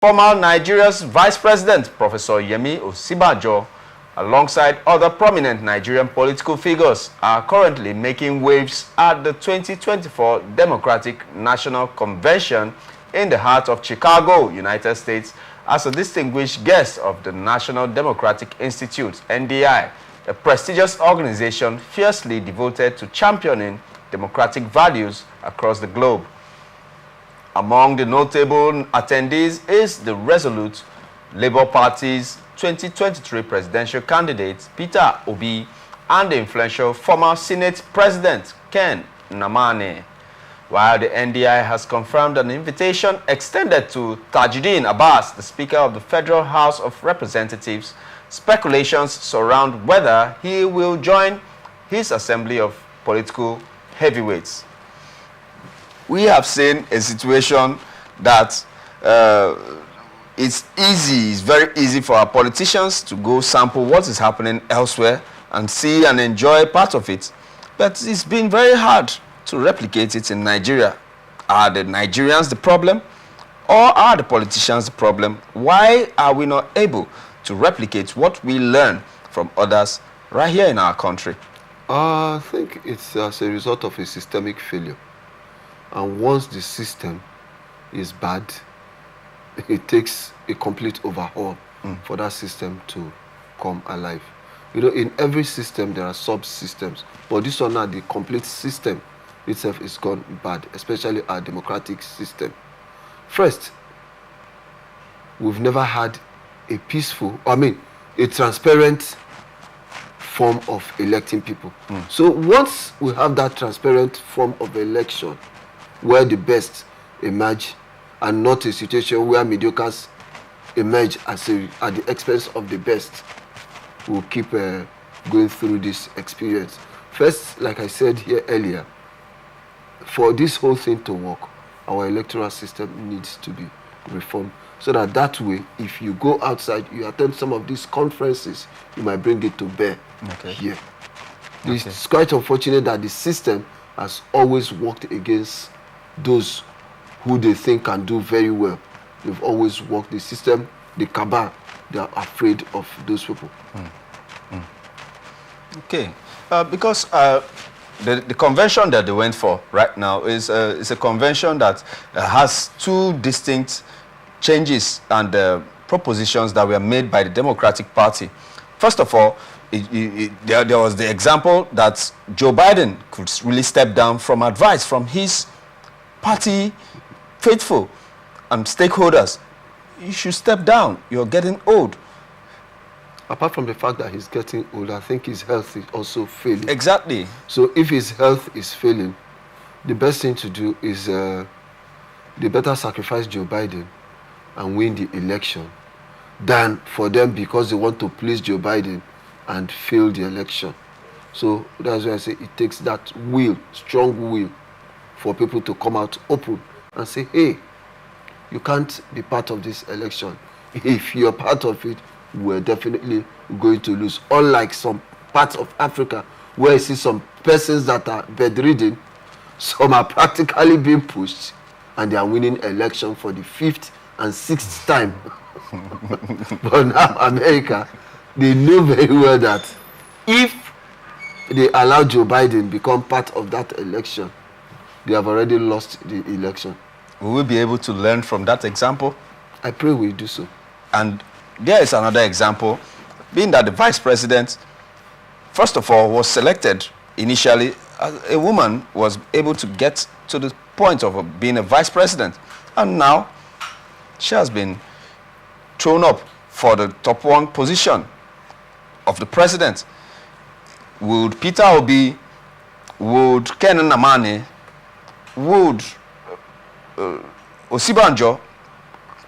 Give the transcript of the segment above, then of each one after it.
Former Nigeria's Vice President, Professor Yemi Osinbajo, alongside other prominent Nigerian political figures, are currently making waves at the 2024 Democratic National Convention in the heart of Chicago, United States, as a distinguished guest of the National Democratic Institute, NDI, a prestigious organization fiercely devoted to championing democratic values across the globe. Among the notable attendees is the resolute Labour Party's 2023 presidential candidate, Peter Obi, and the influential former Senate President, Ken Nnamani. While the NDI has confirmed an invitation extended to Tajuddin Abbas, the Speaker of the Federal House of Representatives, speculations surround whether he will join his assembly of political heavyweights. We have seen a situation that it's very easy for our politicians to go sample what is happening elsewhere and see and enjoy part of it. But it's been very hard to replicate it in Nigeria. Are the Nigerians the problem, or are the politicians the problem? Why are we not able to replicate what we learn from others right here in our country? I think it's as a result of a systemic failure. And once the system is bad, it takes a complete overhaul for that system to come alive. You know, in every system there are subsystems, but this one now, the complete system itself is gone bad, especially our democratic system. First, we've never had a a transparent form of electing people. So once we have that transparent form of election, where the best emerge and not a situation where mediocres emerge at the expense of the best, we'll keep going through this experience. First, like I said here earlier, for this whole thing to work, our electoral system needs to be reformed, so that way, if you go outside, you attend some of these conferences, you might bring it to bear here. It's quite unfortunate that the system has always worked against those who they think can do very well. They've always worked the system, the cabal, they are afraid of those people. Okay, because the convention that they went for right now is a convention that has two distinct changes and propositions that were made by the Democratic Party. First of all, there was the example that Joe Biden could really step down from advice from his party faithful and stakeholders. You should step down. You're getting old. Apart from the fact that he's getting old, I think his health is also failing. Exactly. So if his health is failing, the best thing to do is they better sacrifice Joe Biden and win the election than for them, because they want to please Joe Biden, and fail the election. So that's why I say it takes that will, strong will, for people to come out open and say, hey, you can't be part of this election. If you're part of it, we're definitely going to lose. Unlike some parts of Africa where I see some persons that are bedridden, some are practically being pushed, and they are winning election for the 5th and 6th time. But now America, they know very well that if they allow Joe Biden become part of that election, they have already lost the election. Will we be able to learn from that example? I pray we do so. And there is another example, being that the vice president, first of all, was selected initially. A woman was able to get to the point of being a vice president. And now she has been thrown up for the top one position of the president. Would Peter Obi, would Ken Nnamani, would Osinbajo,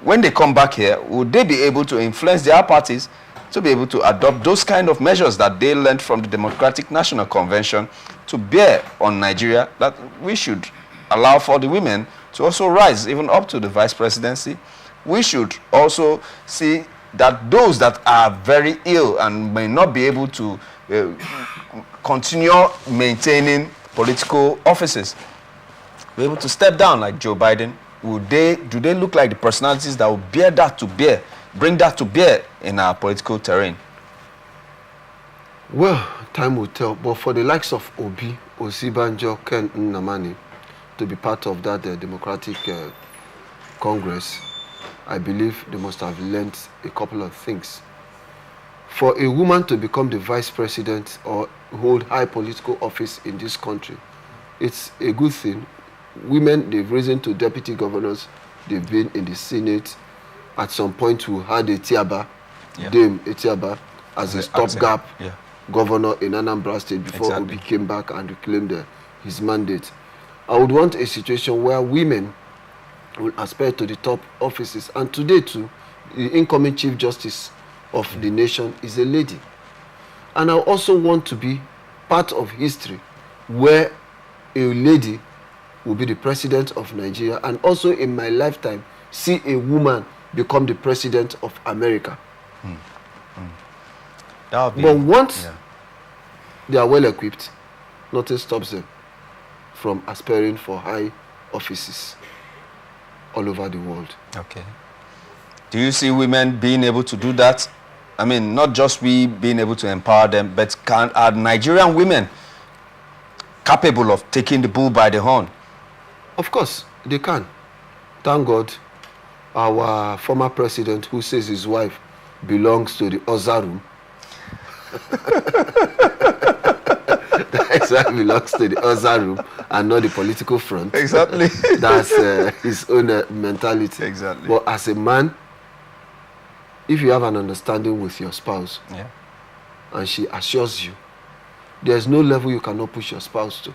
when they come back here, would they be able to influence their parties to be able to adopt those kind of measures that they learned from the Democratic National Convention to bear on Nigeria, that we should allow for the women to also rise even up to the vice presidency? We should also see that those that are very ill and may not be able to continue maintaining political offices be able to step down, like Joe Biden do they look like the personalities that will bring that to bear in our political terrain? Well, time will tell. But for the likes of Obi, Osibanjo, Ken Nnamani to be part of that Democratic Congress, I believe they must have learned a couple of things. For a woman to become the vice president or hold high political office in this country, it's a good thing. Women, they've risen to deputy governors, they've been in the Senate. At some point, we had Etiaba, Dame Etiaba, as a stopgap governor in Anambra State before Obi came back and reclaimed his mandate. I would want a situation where women will aspire to the top offices. And today, too, the incoming Chief Justice of the nation is a lady. And I also want to be part of history where a lady will be the president of Nigeria, and also in my lifetime see a woman become the president of America. But once they are well equipped, nothing stops them from aspiring for high offices all over the world. Okay. Do you see women being able to do that? I mean, not just we being able to empower them, but are Nigerian women capable of taking the bull by the horn? Of course, they can. Thank God, our former president, who says his wife belongs to the other room, that belongs to the other room and not the political front. Exactly. That's his own mentality. Exactly. But as a man, if you have an understanding with your spouse, and she assures you, there's no level you cannot push your spouse to.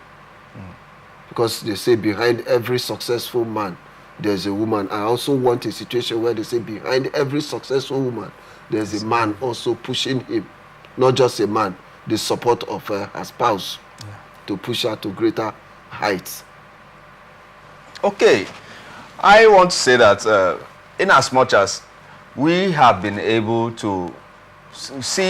Because they say behind every successful man, there's a woman. I also want a situation where they say behind every successful woman, there's a man also pushing him. Not just a man, the support of her spouse to push her to greater heights. Okay. I want to say that in as much as we have been able to see